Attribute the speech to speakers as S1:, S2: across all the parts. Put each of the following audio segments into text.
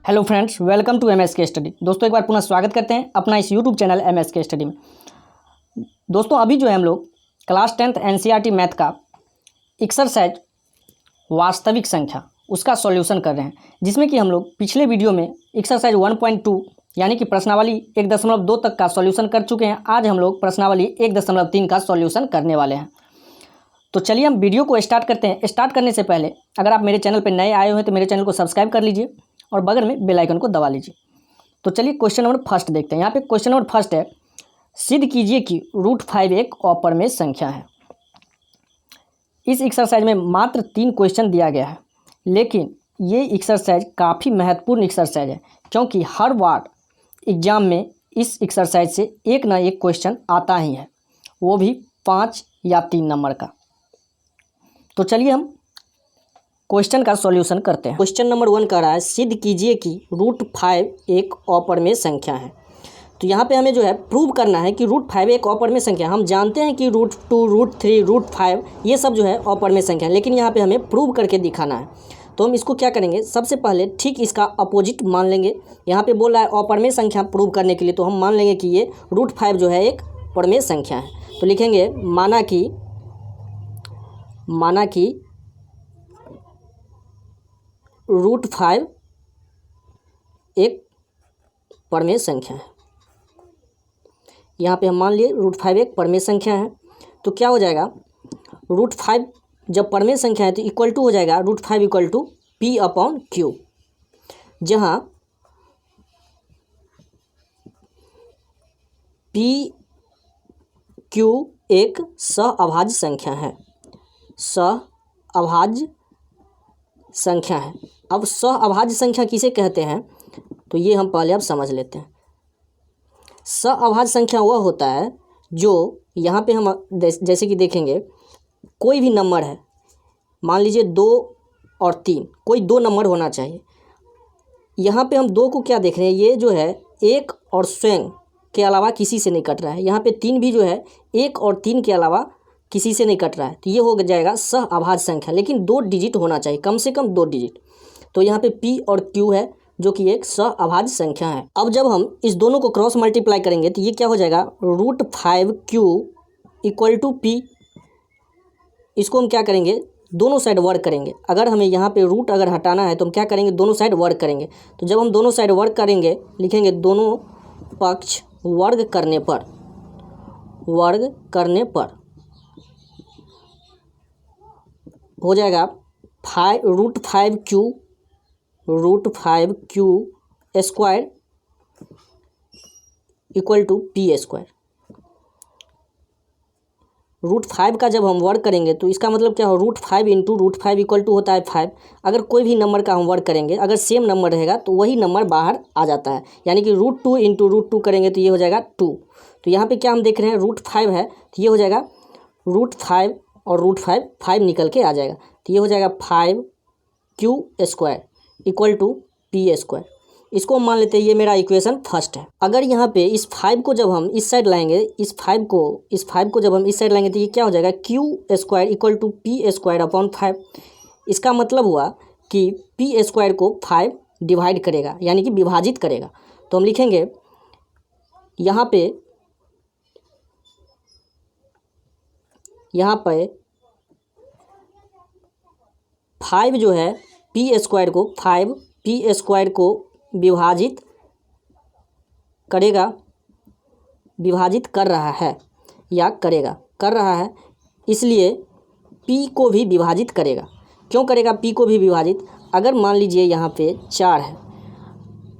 S1: Hello friends, welcome to MSK study. दोस्तों एक बार पुनः स्वागत करते हैं अपना इस यूट्यूब चैनल एमएसके स्टडी में। दोस्तों अभी जो है हम लोग क्लास 10th एनसीईआरटी मैथ का एक्सरसाइज वास्तविक संख्या उसका सॉल्यूशन कर रहे हैं, जिसमें कि हम लोग पिछले वीडियो में एक्सरसाइज 1.2 यानी कि प्रश्नावली 1.2 तक का सॉल्यूशन कर चुके हैं। आज हम लोग प्रश्नावली 1.3 का सॉल्यूशन करने वाले हैं। तो चलिए हम वीडियो को स्टार्ट करते हैं। स्टार्ट करने से पहले अगर आप मेरे चैनल पर नए आए हुए हैं तो मेरे चैनल को सब्सक्राइब कर लीजिए और बगल में बेल आइकन को दबा लीजिए। तो चलिए क्वेश्चन नंबर फर्स्ट देखते हैं। यहाँ पे क्वेश्चन नंबर फर्स्ट है, सिद्ध कीजिए कि √5 एक अपरिमेय संख्या है। इस एक्सरसाइज में मात्र 3 क्वेश्चन दिया गया है, लेकिन ये एक्सरसाइज काफ़ी महत्वपूर्ण एक्सरसाइज है, क्योंकि हर बार एग्जाम में इस एक्सरसाइज से एक ना एक क्वेश्चन आता ही है, वो भी 5 या 3 नंबर का। तो चलिए हम क्वेश्चन का सॉल्यूशन करते हैं। क्वेश्चन नंबर 1 कह रहा है, सिद्ध कीजिए कि √5 एक अपरिमेय संख्या है। तो यहाँ पे हमें जो है प्रूव करना है कि √5 एक अपरिमेय संख्या। हम जानते हैं कि √2, √3, √5 ये सब जो है अपरिमेय संख्या है, लेकिन यहाँ पे हमें प्रूव करके दिखाना है। तो हम इसको क्या करेंगे, सबसे पहले ठीक इसका अपोजिट मान लेंगे। यहाँ पे बोल रहा है अपरिमेय संख्या प्रूव करने के लिए, तो हम मान लेंगे कि ये √5 जो है एक अपरिमेय संख्या है। तो लिखेंगे माना कि √5 एक परमेय संख्या है। यहाँ पे हम मान लिए √5 एक परमेय संख्या है। तो क्या हो जाएगा, √5 जब परमेय संख्या है तो इक्वल टू हो जाएगा √5 इक्वल टू P/Q, जहाँ PQ एक सहअभाज्य संख्या है। सहअभाज्य संख्या है। अब सहअभाज्य संख्या किसे कहते हैं, तो ये हम पहले अब समझ लेते हैं। सहअभाज्य संख्या वह होता है जो यहाँ पे हम जैसे कि देखेंगे, कोई भी नंबर है, मान लीजिए 2 और 3, कोई 2 नंबर होना चाहिए। यहाँ पे हम 2 को क्या देख रहे हैं, ये जो है 1 और स्वयं के अलावा किसी से नहीं कट रहा है। यहाँ पे 3 भी जो है 1 और 3 के अलावा किसी से नहीं कट रहा है, तो ये हो जाएगा सहअभाज्य संख्या, लेकिन 2 डिजिट होना चाहिए, कम से कम 2 डिजिट। तो यहाँ पे P और Q है जो कि एक सहअभाज्य संख्या है। अब जब हम इस दोनों को क्रॉस मल्टीप्लाई करेंगे तो ये क्या हो जाएगा, √5Q इक्वल टू P। इसको हम क्या करेंगे, दोनों साइड वर्ग करेंगे। अगर हमें यहाँ पे रूट अगर हटाना है तो हम क्या करेंगे, दोनों साइड वर्ग करेंगे। तो जब हम दोनों साइड वर्ग करेंगे, लिखेंगे दोनों पक्ष वर्ग करने पर हो जाएगा √5Q square equal to P²। √5 का जब हम वर्ग करेंगे तो इसका मतलब क्या हो, √5 इंटू √5 इक्वल टू होता है 5। अगर कोई भी नंबर का हम वर्ग करेंगे, अगर सेम नंबर रहेगा तो वही नंबर बाहर आ जाता है, यानी कि √2 इंटू √2 करेंगे तो ये हो जाएगा 2। तो यहाँ पे क्या हम देख रहे हैं, √5 है तो ये हो जाएगा √5 और √5 निकल के आ जाएगा, तो ये हो जाएगा 5Q² इक्वल टू P²। इसको हम मान लेते हैं ये मेरा इक्वेशन फर्स्ट है। अगर यहाँ पे इस 5 को जब हम इस साइड लाएंगे, इस 5 को जब हम इस साइड लाएंगे तो ये क्या हो जाएगा, Q² इक्वल टू P²/5। इसका मतलब हुआ कि P² को 5 डिवाइड करेगा, यानी कि विभाजित करेगा। तो हम लिखेंगे यहाँ पे 5 जो है P² को विभाजित कर रहा है या कर रहा है, इसलिए P को भी विभाजित करेगा। क्यों करेगा P को भी विभाजित, अगर मान लीजिए यहाँ पे 4 है,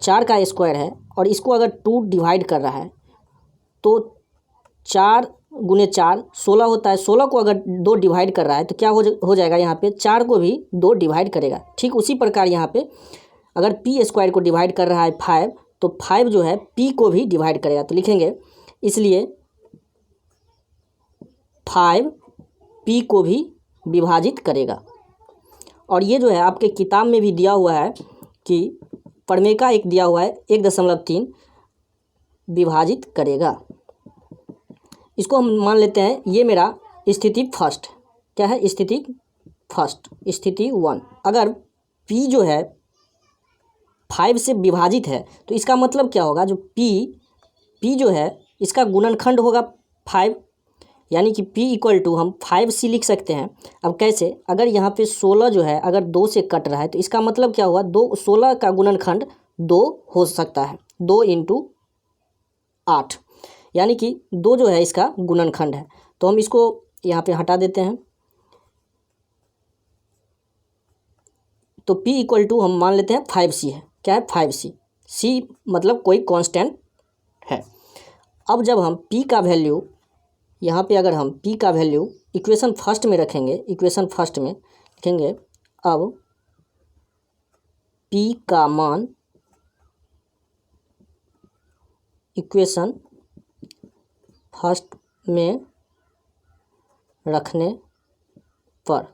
S1: 4 का स्क्वायर है और इसको अगर 2 डिवाइड कर रहा है तो 4 गुने 4 16 होता है। 16 को अगर 2 डिवाइड कर रहा है तो क्या हो जाएगा, यहाँ पे 4 को भी 2 डिवाइड करेगा। ठीक उसी प्रकार यहाँ पे अगर P² को डिवाइड कर रहा है 5, तो 5 जो है P को भी डिवाइड करेगा। तो लिखेंगे इसलिए 5 P को भी विभाजित करेगा। और ये जो है आपके किताब में भी दिया हुआ है कि प्रमेय का एक दिया हुआ है 1.3 विभाजित करेगा। इसको हम मान लेते हैं ये मेरा स्थिति फर्स्ट, क्या है, स्थिति 1। अगर P जो है 5 से विभाजित है, तो इसका मतलब क्या होगा, जो p जो है इसका गुणनखंड होगा 5, यानी कि p इक्वल टू हम 5c लिख सकते हैं। अब कैसे, अगर यहाँ पे 16 जो है अगर 2 से कट रहा है तो इसका मतलब क्या हुआ, 16 का गुणनखंड 2 हो सकता है, 2 × 8, यानी कि 2 जो है इसका गुणनखंड है। तो हम इसको यहाँ पे हटा देते हैं। तो p इक्वल टू हम मान लेते हैं 5c है। क्या है, 5c, c मतलब कोई कांस्टेंट है। अब जब हम p का वैल्यू यहाँ पे, अगर हम p का वैल्यू इक्वेशन फर्स्ट में रखेंगे, इक्वेशन फर्स्ट में लिखेंगे, अब p का मान इक्वेशन फर्स्ट में रखने पर,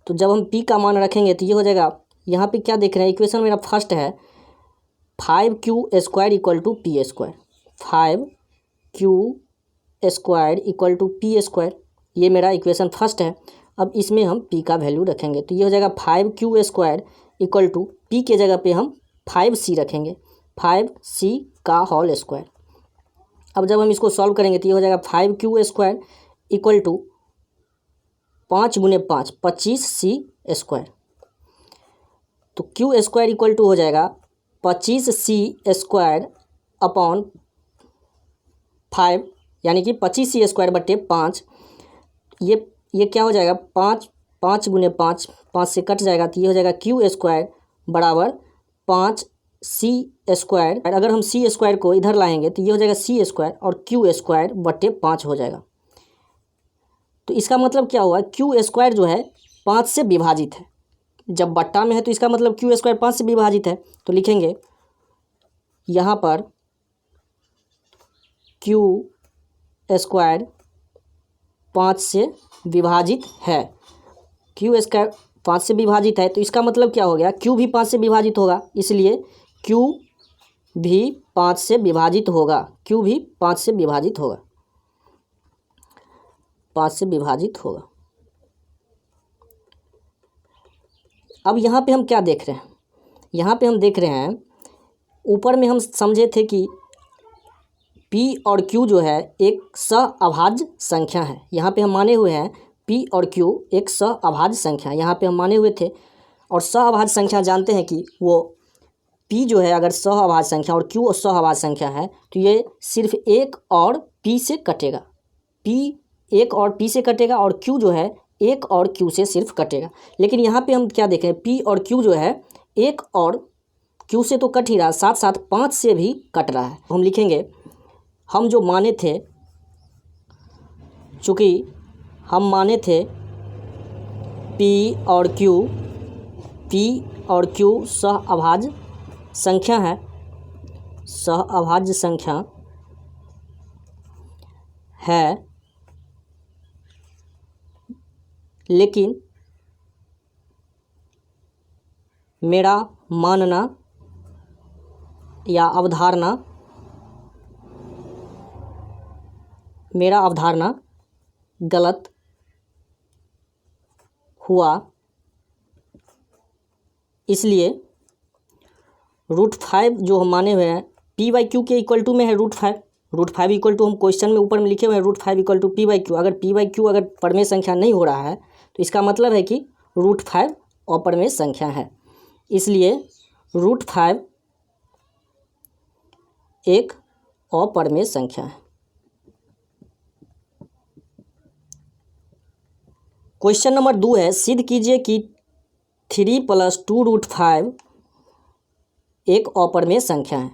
S1: तो जब हम p का मान रखेंगे तो ये हो जाएगा, यहाँ पे क्या देख रहे हैं, इक्वेशन मेरा फर्स्ट है 5q² equal to p², 5q² equal to p², ये मेरा इक्वेशन फर्स्ट है। अब इसमें हम p का वैल्यू रखेंगे तो ये हो जाएगा 5q² इक्वल टू p के जगह पे हम 5c रखेंगे, 5c का होल स्क्वायर। अब जब हम इसको सॉल्व करेंगे तो ये हो जाएगा 5q² इक्वल टू 5 × 5 25c², तो q² इक्वल टू हो जाएगा 25c² अपॉन 5, यानी कि 25c² बटे 5। ये क्या हो जाएगा, 5 × 5, 5 से कट जाएगा तो ये हो जाएगा q² बराबर 5c²। अगर हम c² को इधर लाएंगे तो ये हो जाएगा c² और q² बटे 5 हो जाएगा। तो इसका मतलब क्या हुआ, q² जो है 5 से विभाजित है, जब बट्टा में है तो इसका मतलब q² 5 से विभाजित है। तो लिखेंगे यहाँ पर q² 5 से विभाजित है, q² 5 से विभाजित है, तो इसका मतलब क्या हो गया, q भी 5 से विभाजित होगा, इसलिए q भी 5 से विभाजित होगा, q भी 5 से विभाजित होगा, 5 से विभाजित होगा। अब यहाँ पे हम क्या देख रहे हैं, यहाँ पे हम देख रहे हैं, ऊपर में हम समझे थे कि p और q जो है एक सहअभाज्य संख्या है। यहाँ पे हम माने हुए हैं p और q एक सहअभाज्य संख्या, यहाँ पे हम माने हुए थे। और सहअभाज्य संख्या जानते हैं कि वो p जो है अगर सहअभाज्य संख्या और q सहअभाज्य संख्या है तो ये सिर्फ 1 और p से कटेगा, p 1 और p से कटेगा और q जो है 1 और q से सिर्फ कटेगा। लेकिन यहाँ पे हम क्या देखें, p और q जो है 1 और q से तो कट ही रहा, साथ साथ 5 से भी कट रहा है। हम लिखेंगे, हम जो माने थे, चूँकि हम माने थे p और q सहअभाज्य संख्या है, सहअभाज्य संख्या है, लेकिन मेरा मानना या अवधारणा, मेरा अवधारणा गलत हुआ, इसलिए √5 जो हम माने हुए हैं p/q के इक्वल टू में है √5 इक्वल टू, हम क्वेश्चन में ऊपर में लिखे हुए हैं √5 इक्वल टू p/q। अगर p/q अगर परमेय संख्या नहीं हो रहा है तो इसका मतलब है कि √5 अपरमेय संख्या है, इसलिए √5 एक अपरमेय संख्या है। क्वेश्चन नंबर 2 है, सिद्ध कीजिए कि 3 + 2√5 एक अपरमेय संख्या है।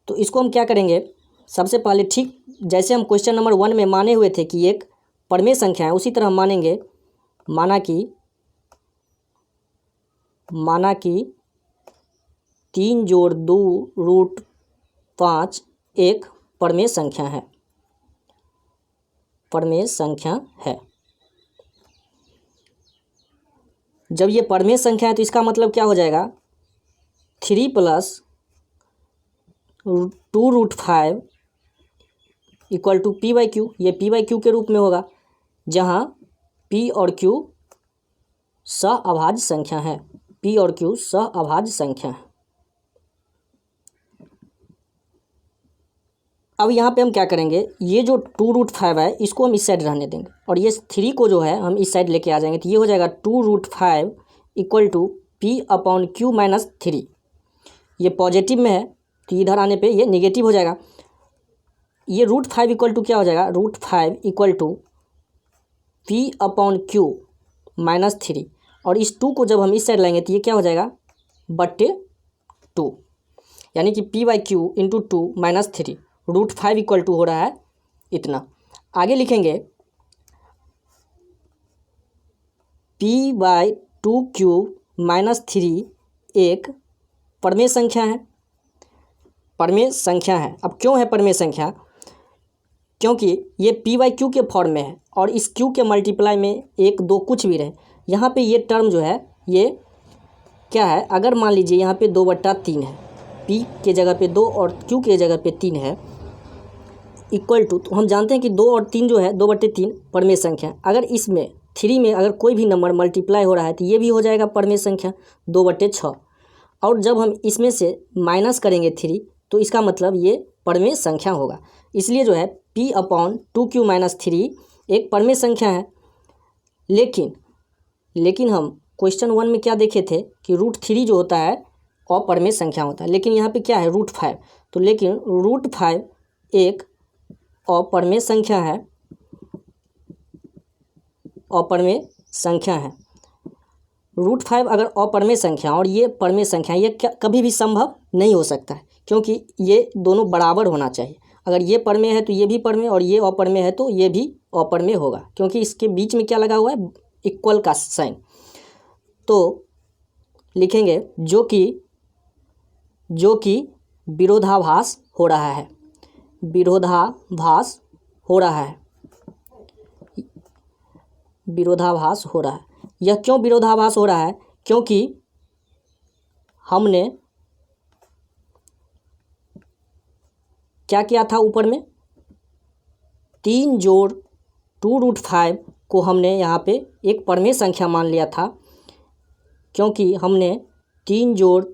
S1: तो इसको हम क्या करेंगे, सबसे पहले ठीक जैसे हम क्वेश्चन नंबर 1 में माने हुए थे कि एक परमेय संख्या है, उसी तरह हम मानेंगे, माना कि 3 + 2√5 एक परमेय संख्या है, परमेय संख्या है। जब ये परमेय संख्या है तो इसका मतलब क्या हो जाएगा, 3 + 2√5 इक्वल टू p/q, ये p/q के रूप में होगा, जहाँ p और q सहअभाज्य संख्या है। पी और क्यू सहअभाज्य संख्या है। अब यहाँ पे हम क्या करेंगे, ये जो 2√5 है इसको हम इस साइड रहने देंगे और ये 3 को जो है हम इस साइड लेके आ जाएंगे। तो ये हो जाएगा 2√5 इक्वल टू P/Q-3। ये पॉजिटिव में है तो इधर आने पे ये नेगेटिव हो जाएगा। ये √5 इक्वल टू क्या हो जाएगा, √5 इक्वल टू P/Q-3। और इस 2 को जब हम इस साइड लाएंगे तो ये क्या हो जाएगा, बट्टे 2, यानी कि P/Q इंटू 2 - 3। √5 इक्वल टू हो रहा है इतना। आगे लिखेंगे P/2Q - 3 एक परमेय संख्या है। परमेय संख्या है। अब क्यों है परमेय संख्या, क्योंकि ये P/Q के फॉर्म में है और इस Q के मल्टीप्लाई में 1 2 कुछ भी रहे, यहाँ पे ये टर्म जो है ये क्या है, अगर मान लीजिए यहाँ पे 2/3 है, P के जगह पे 2 और Q के जगह पे 3 है, इक्वल टू, तो हम जानते हैं कि 2 और 3 जो है 2/3 परमेय संख्या। अगर इसमें 3 में अगर कोई भी नंबर मल्टीप्लाई हो रहा है तो ये भी हो जाएगा परमेय संख्या 2/6। और जब हम इसमें से माइनस करेंगे 3 तो इसका मतलब ये परमेय संख्या होगा। इसलिए जो है P/2Q - 3 एक परमेय संख्या है। लेकिन हम क्वेश्चन 1 में क्या देखे थे कि √3 जो होता है अपरमेय संख्या होता है, लेकिन यहाँ पे क्या है √5। तो लेकिन √5 एक अपरमेय संख्या है, अपरमेय संख्या है। √5 अगर अपरमेय संख्या और ये परमेय संख्या, ये कभी भी संभव नहीं हो सकता है, क्योंकि ये दोनों बराबर होना चाहिए। अगर ये परमेय है तो ये भी परमेय, और ये अपरमेय है तो ये भी अपरमेय होगा, क्योंकि इसके बीच में क्या लगा हुआ है, इक्वल का साइन। तो लिखेंगे जो कि विरोधाभास हो रहा है, विरोधाभास हो रहा है, विरोधाभास हो रहा है। यह क्यों विरोधाभास हो रहा है, क्योंकि हमने क्या किया था, ऊपर में 3 जोड़ 2√5 को हमने यहाँ पे एक परमेय संख्या मान लिया था, क्योंकि हमने 3 जोड़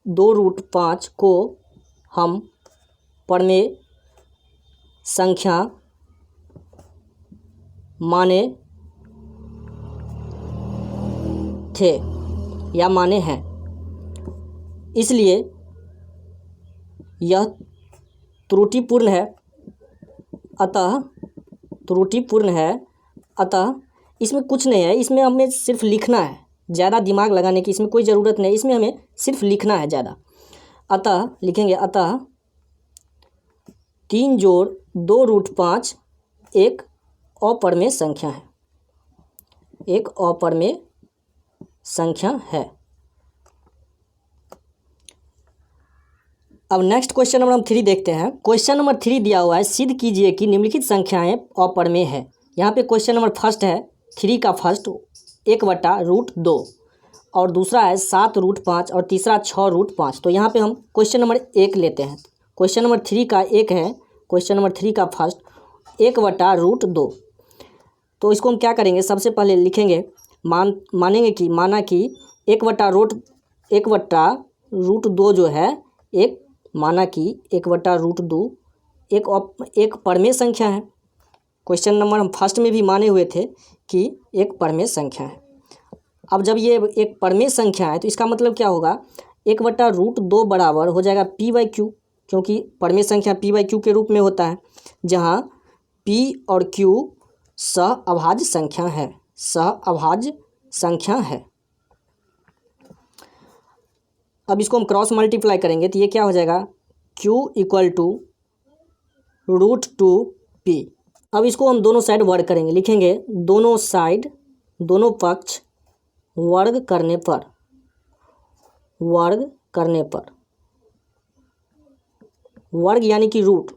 S1: 2√5 को हम परमेय संख्या माने थे या माने हैं, इसलिए यह त्रुटिपूर्ण है। अतः त्रुटिपूर्ण है, अतः इसमें कुछ नहीं है, इसमें हमें सिर्फ लिखना है, ज़्यादा दिमाग लगाने की इसमें कोई ज़रूरत नहीं, इसमें हमें सिर्फ लिखना है ज़्यादा। अतः लिखेंगे, अतः 3 जोड़ 2√5 एक अपरमेय संख्या है, एक अपरमेय संख्या है। अब नेक्स्ट क्वेश्चन नंबर 3 देखते हैं। क्वेश्चन नंबर 3 दिया हुआ है, सिद्ध कीजिए कि निम्नलिखित संख्याएं अपरमेय है। यहाँ पे क्वेश्चन नंबर फर्स्ट है 3 का फर्स्ट 1/√2 और दूसरा है 7√5 और तीसरा 6√5। तो यहाँ पे हम क्वेश्चन नंबर 1 लेते हैं। क्वेश्चन नंबर 3 का 1 है, क्वेश्चन नंबर 3 का फर्स्ट 1/√2। तो इसको हम क्या करेंगे, सबसे पहले लिखेंगे माना कि 1/√2 जो है एक, माना कि 1/√2 एक परमेय संख्या है। क्वेश्चन नंबर हम फर्स्ट में भी माने हुए थे कि एक परमेय संख्या है। अब जब ये एक परमेय संख्या है तो इसका मतलब क्या होगा, 1/√2 बराबर हो जाएगा P/Q, क्योंकि परमेय संख्या P/Q के रूप में होता है, जहाँ P और Q सहअभाज्य संख्या है, सहअभाज्य संख्या है। अब इसको हम क्रॉस मल्टीप्लाई करेंगे तो ये क्या हो जाएगा, Q इक्वल टू √2P। अब इसको हम दोनों साइड वर्ग करेंगे, लिखेंगे दोनों साइड, दोनों पक्ष वर्ग करने पर, वर्ग करने पर, वर्ग यानी कि रूट,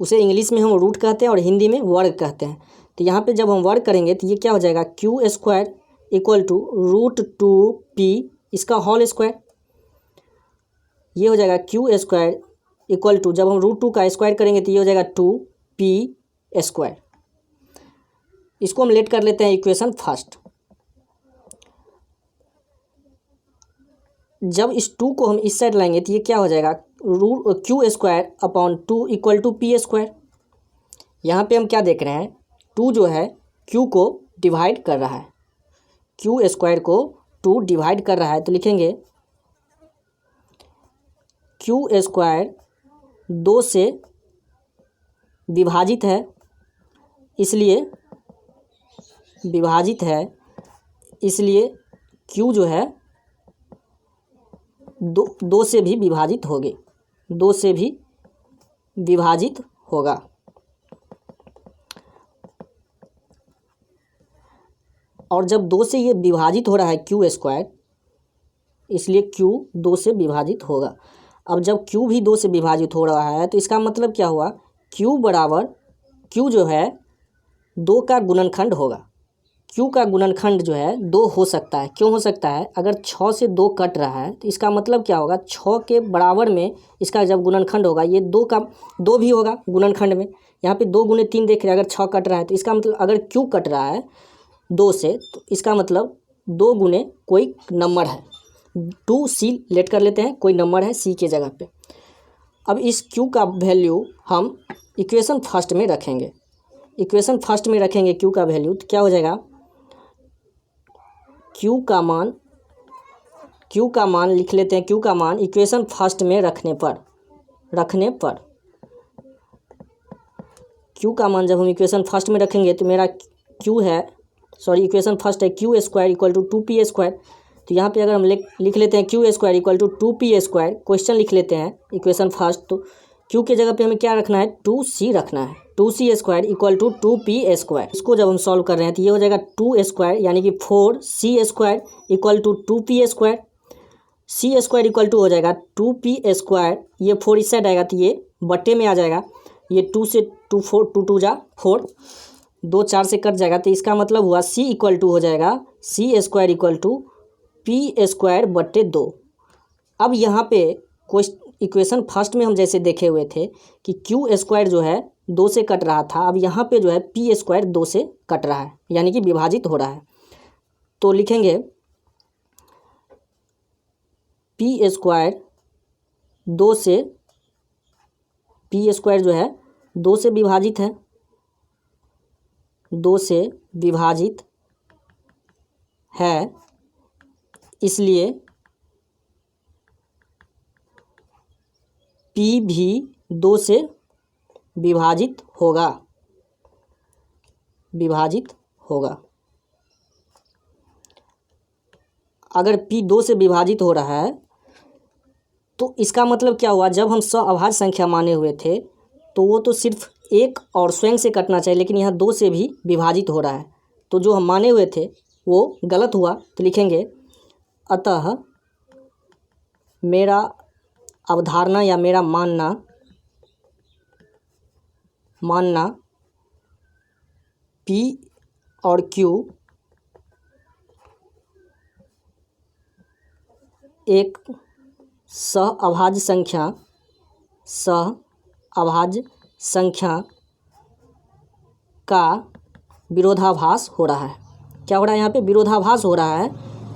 S1: उसे इंग्लिश में हम रूट कहते हैं और हिंदी में वर्ग कहते हैं। तो यहाँ पे जब हम वर्ग करेंगे तो ये क्या हो जाएगा, Q² इक्वल टू √2P इसका होल स्क्वायर। ये हो जाएगा Q² इक्वल टू, जब हम √2 का स्क्वायर करेंगे तो ये हो जाएगा 2P²। इसको हम लेट कर लेते हैं इक्वेशन फर्स्ट। जब इस 2 को हम इस साइड लाएंगे तो ये क्या हो जाएगा, Q²/2 इक्वल टू P²। यहाँ पे हम क्या देख रहे हैं, 2 जो है Q को डिवाइड कर रहा है, Q² को 2 डिवाइड कर रहा है, तो लिखेंगे Q² 2 से विभाजित है, इसलिए Q जो है 2 से भी विभाजित होगी, 2 से भी विभाजित होगा। और जब 2 से ये विभाजित हो रहा है Q², इसलिए Q 2 से विभाजित होगा। अब जब Q भी 2 से विभाजित हो रहा है तो इसका मतलब क्या हुआ, Q जो है 2 का गुणनखंड होगा। Q का गुणनखंड जो है 2 हो सकता है। क्यों हो सकता है, अगर 6 से 2 कट रहा है तो इसका मतलब क्या होगा, 6 के बराबर में इसका जब गुणनखंड होगा, ये 2 भी होगा गुणनखंड में। यहाँ पे 2 × 3 देख रहे हैं, अगर 6 कट रहा है तो इसका मतलब अगर Q कट रहा है 2 से, तो इसका मतलब 2 × कोई नंबर है, 2C लेट कर लेते हैं, कोई नंबर है C के जगह पे। अब इस Q का वैल्यू हम इक्वेशन फर्स्ट में रखेंगे। इक्वेशन फर्स्ट में रखेंगे Q का वैल्यू, तो क्या हो जाएगा, Q का मान लिख लेते हैं। Q का मान इक्वेशन फर्स्ट में रखने पर Q का मान जब हम इक्वेशन फर्स्ट में रखेंगे तो मेरा इक्वेशन फर्स्ट है Q² इक्वल टू 2P²। तो यहाँ पे अगर हम लिख लेते हैं Q² equal to 2P², question लिख लेते हैं इक्वेशन फर्स्ट, तो Q के जगह पे हमें क्या रखना है, 2C रखना है। 2C² equal to 2P²। इसको जब हम सॉल्व कर रहे हैं तो ये हो जाएगा 2² यानी कि 4C² equal to 2P²। C² equal to हो जाएगा 2P², ये 4 इस साइड आएगा तो ये बट्टे में आ जाएगा, ये 2 से 2 2 जा 4, 2 4 से कट जाएगा, तो इसका मतलब हुआ C इक्वल टू हो जाएगा C² इक्वल टू P²/2। अब यहाँ पे इक्वेशन फर्स्ट में हम जैसे देखे हुए थे कि Q² जो है 2 से कट रहा था, अब यहाँ पे जो है P² 2 से कट रहा है, यानी कि विभाजित हो रहा है। तो लिखेंगे P² 2 से, P² जो है 2 से विभाजित है, 2 से विभाजित है, इसलिए P भी 2 से विभाजित होगा। अगर P 2 से विभाजित हो रहा है तो इसका मतलब क्या हुआ, जब हम सअभाज्य संख्या माने हुए थे तो वो तो सिर्फ 1 और स्वयं से कटना चाहिए, लेकिन यहाँ 2 से भी विभाजित हो रहा है, तो जो हम माने हुए थे वो गलत हुआ। तो लिखेंगे अतः मेरा अवधारणा या मेरा मानना P और Q एक सअभाज्य संख्या का विरोधाभास हो रहा है। क्या हो रहा है, यहाँ पे विरोधाभास हो रहा है।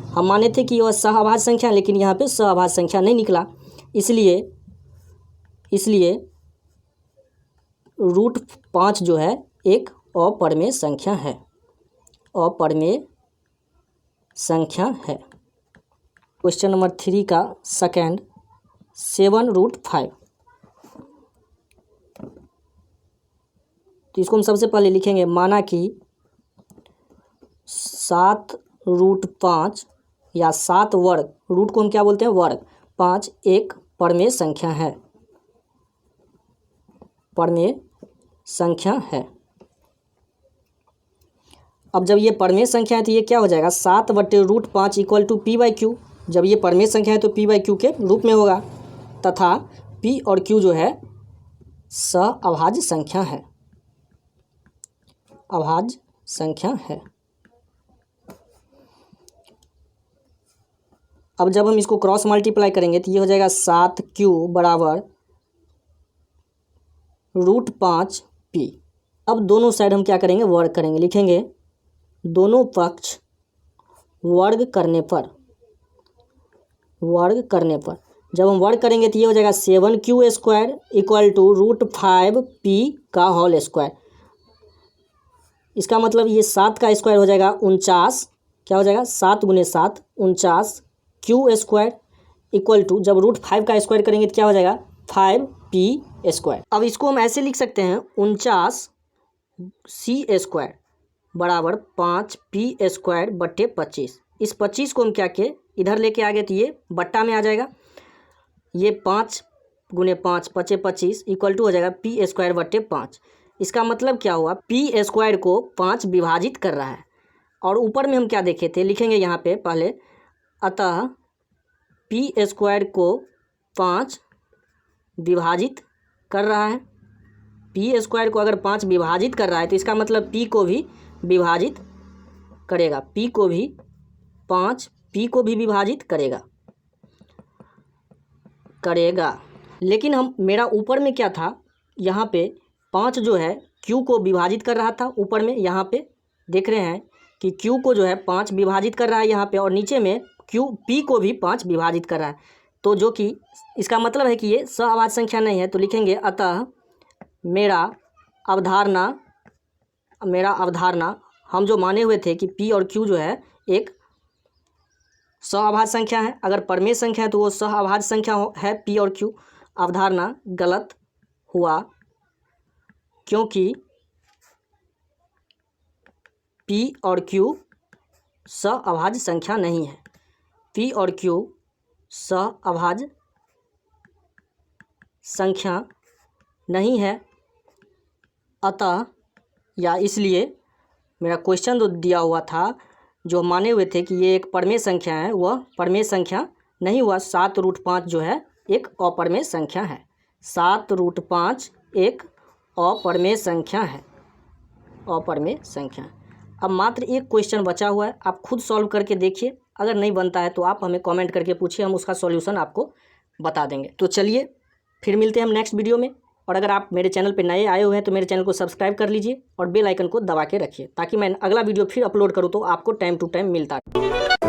S1: हम माने थे कि वह सहअभाज्य संख्या, लेकिन यहाँ पे सहअभाज्य संख्या नहीं निकला, इसलिए √5 जो है एक अपरिमेय संख्या है। क्वेश्चन नंबर 3 का सेकंड, 7√5। तो इसको हम सबसे पहले लिखेंगे, माना कि 7√5 या 7 वर्ग, रूट को हम क्या बोलते हैं, वर्ग, 5 एक परिमेय संख्या है। अब जब ये परिमेय संख्या है तो ये क्या हो जाएगा, 7/√5 इक्वल टू P/Q। जब ये परिमेय संख्या है तो P/Q के रूप में होगा, तथा P और Q जो है सअभाज्य संख्या है। अब जब हम इसको क्रॉस मल्टीप्लाई करेंगे तो ये हो जाएगा 7Q बराबर √5P। अब दोनों साइड हम क्या करेंगे, वर्ग करेंगे। लिखेंगे दोनों पक्ष वर्ग करने पर वर्ग करने पर, जब हम वर्ग करेंगे तो ये हो जाएगा 7q² इक्वल टू √5p का होल स्क्वायर। इसका मतलब ये 7 का स्क्वायर हो जाएगा 49, क्या हो जाएगा 7 × 7 49q² इक्वल टू, जब √5 का स्क्वायर करेंगे तो क्या हो जाएगा 5p²। अब इसको हम ऐसे लिख सकते हैं 49c² बराबर 5p² बट्टे 25। इस 25 को हम क्या किए, इधर लेके आ गए तो ये बट्टा में आ जाएगा, ये 5 × 5 = 25 इक्वल टू हो जाएगा p² बट्टे 5। इसका मतलब क्या हुआ, p² को 5 विभाजित कर रहा है। और ऊपर में हम क्या देखे थे, लिखेंगे यहाँ पे पहले, अतः p² को 5 विभाजित कर रहा है। p² को अगर 5 विभाजित कर रहा है तो इसका मतलब p को भी विभाजित करेगा, p को भी 5 p को भी विभाजित करेगा। लेकिन हम, मेरा ऊपर में क्या था, यहाँ पे 5 जो है q को विभाजित कर रहा था, ऊपर में यहाँ पे देख रहे हैं कि q को जो है 5 विभाजित कर रहा है यहाँ पे, और नीचे में p को भी 5 विभाजित कर रहा है। तो जो कि इसका मतलब है कि ये सहअभाज्य संख्या नहीं है। तो लिखेंगे अतः मेरा अवधारणा हम जो माने हुए थे कि p और q जो है एक सहअभाज्य संख्या है, अगर परमेय संख्या है तो वो सहअभाज्य संख्या है p और q, अवधारणा गलत हुआ, क्योंकि p और q सहअभाज्य संख्या नहीं है। p और q सहअभाज्य संख्या नहीं है, अतः या इसलिए मेरा क्वेश्चन जो दिया हुआ था, जो माने हुए थे कि ये एक परमेय संख्या है, वह परमेय संख्या नहीं हुआ। 7√5 जो है एक अपरमेय संख्या है। 7√5 एक अपरमेय संख्या है, अपरमेय संख्या। अब मात्र एक क्वेश्चन बचा हुआ है, आप खुद सॉल्व करके देखिए। अगर नहीं बनता है तो आप हमें कमेंट करके पूछिए, हम उसका सॉल्यूशन आपको बता देंगे। तो चलिए फिर मिलते हैं हम नेक्स्ट वीडियो में। और अगर आप मेरे चैनल पर नए आए हुए हैं तो मेरे चैनल को सब्सक्राइब कर लीजिए और बेल आइकन को दबा के रखिए, ताकि मैं अगला वीडियो फिर अपलोड करूँ तो आपको टाइम टू टाइम मिलता रहे।